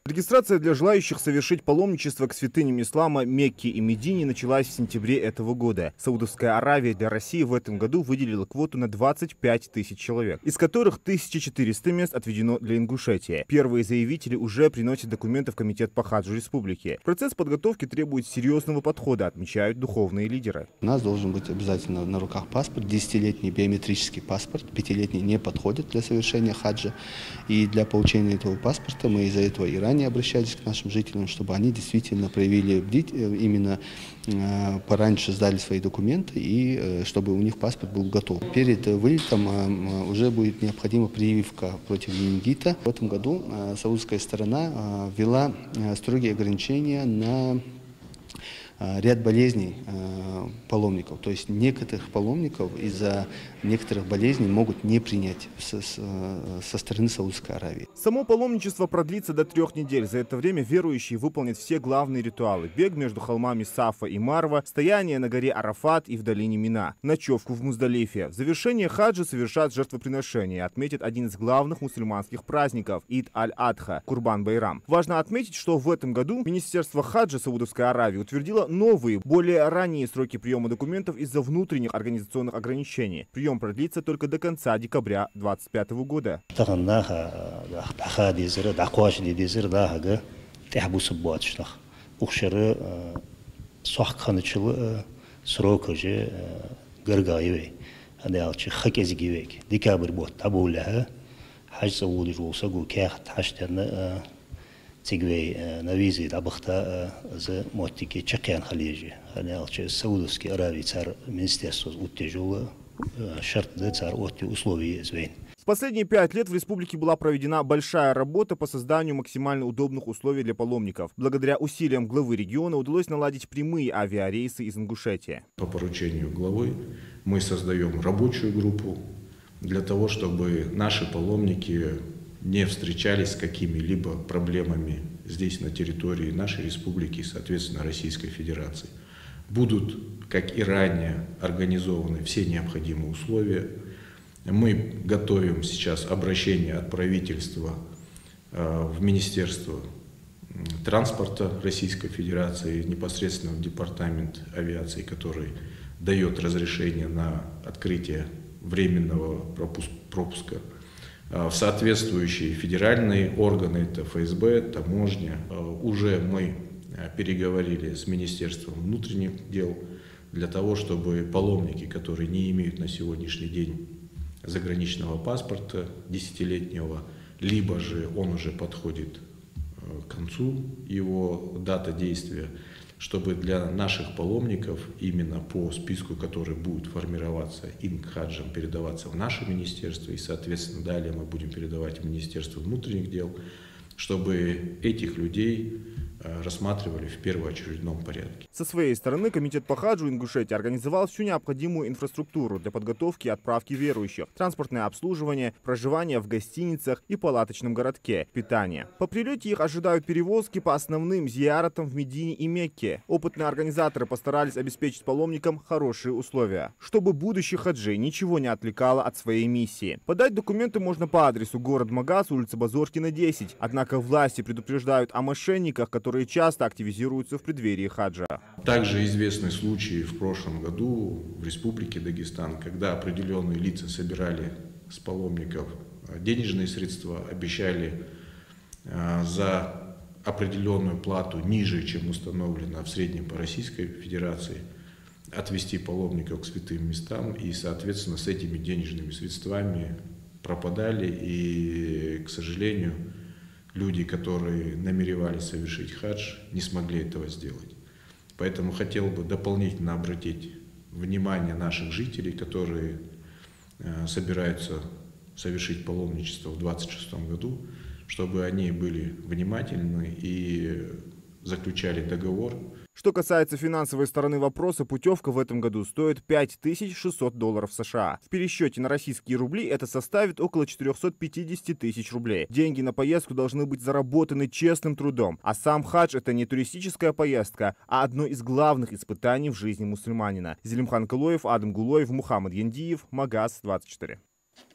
Регистрация для желающих совершить паломничество к святыням ислама Мекке и Медине началась в сентябре этого года. Саудовская Аравия для России в этом году выделила квоту на 25 тысяч человек, из которых 1400 мест отведено для Ингушетии. Первые заявители уже приносят документы в Комитет по хаджу республики. Процесс подготовки требует серьезного подхода, отмечают духовные лидеры. У нас должен быть обязательно на руках паспорт, 10-летний биометрический паспорт, 5-летний не подходит для совершения хаджа. И для получения этого паспорта мы из-за этого и ранее обращались к нашим жителям, чтобы они действительно проявили именно пораньше сдали свои документы и чтобы у них паспорт был готов. Перед вылетом уже будет необходима прививка против менингита. В этом году саудовская сторона ввела строгие ограничения на ряд болезней паломников. То есть некоторых паломников из-за некоторых болезней могут не принять со стороны Саудовской Аравии. Само паломничество продлится до 3 недель. За это время верующие выполнят все главные ритуалы: бег между холмами Сафа и Марва, стояние на горе Арафат и в долине Мина, ночевку в Муздалифе. В завершение хаджа совершат жертвоприношение, отметит один из главных мусульманских праздников – Ид аль-Адха – Курбан-Байрам. Важно отметить, что в этом году Министерство хаджа Саудовской Аравии утвердило новые, более ранние сроки приема документов из-за внутренних организационных ограничений. Прием продлится только до конца декабря 2025 года. تجوي نويزي لابختا ز موتيكي تشقيان خليجي أنا ألشة سعودوسكي أراوي صار министерство утяжело шарт да цар отти условия звен. В последние 5 лет в республике была проведена большая работа по созданию максимально удобных условий для паломников. Благодаря усилиям главы региона удалось наладить прямые авиарейсы из Ингушетии. По поручению главы мы создаем рабочую группу для того, чтобы наши паломники не встречались с какими-либо проблемами здесь, на территории нашей республики и, соответственно, Российской Федерации. Будут, как и ранее, организованы все необходимые условия. Мы готовим сейчас обращение от правительства в Министерство транспорта Российской Федерации, непосредственно в Департамент авиации, который дает разрешение на открытие временного пропуска в соответствующие федеральные органы, это ФСБ, таможня. Уже мы переговорили с Министерством внутренних дел для того, чтобы паломники, которые не имеют на сегодняшний день заграничного паспорта 10-летнего, либо же он уже подходит к концу, его дата действия, чтобы для наших паломников именно по списку, который будет формироваться Инг-хаджем, передаваться в наше министерство, и, соответственно, далее мы будем передавать в Министерство внутренних дел, чтобы этих людей рассматривали в первоочередном порядке. Со своей стороны Комитет по хаджу Ингушетии организовал всю необходимую инфраструктуру для подготовки и отправки верующих: транспортное обслуживание, проживание в гостиницах и палаточном городке, питание. По прилете их ожидают перевозки по основным зияратам в Медине и Мекке. Опытные организаторы постарались обеспечить паломникам хорошие условия, чтобы будущих хаджей ничего не отвлекало от своей миссии. Подать документы можно по адресу: город Магаз, улица Базоркина, 10. Однако власти предупреждают о мошенниках, которые часто активизируются в преддверии хаджа. Также известны случаи в прошлом году в Республике Дагестан, когда определенные лица собирали с паломников денежные средства, обещали за определенную плату ниже, чем установлено в среднем по Российской Федерации, отвести паломников к святым местам, и, соответственно, с этими денежными средствами пропадали, и, к сожалению, люди, которые намеревались совершить хадж, не смогли этого сделать. Поэтому хотел бы дополнительно обратить внимание наших жителей, которые собираются совершить паломничество в 2026 году, чтобы они были внимательны и заключали договор. Что касается финансовой стороны вопроса, путевка в этом году стоит $5600 США. В пересчете на российские рубли это составит около 450 тысяч рублей. Деньги на поездку должны быть заработаны честным трудом. А сам хадж — это не туристическая поездка, а одно из главных испытаний в жизни мусульманина. Зелимхан Кылоев, Адам Гулоев, Мухаммад Яндиев, Магаз 24.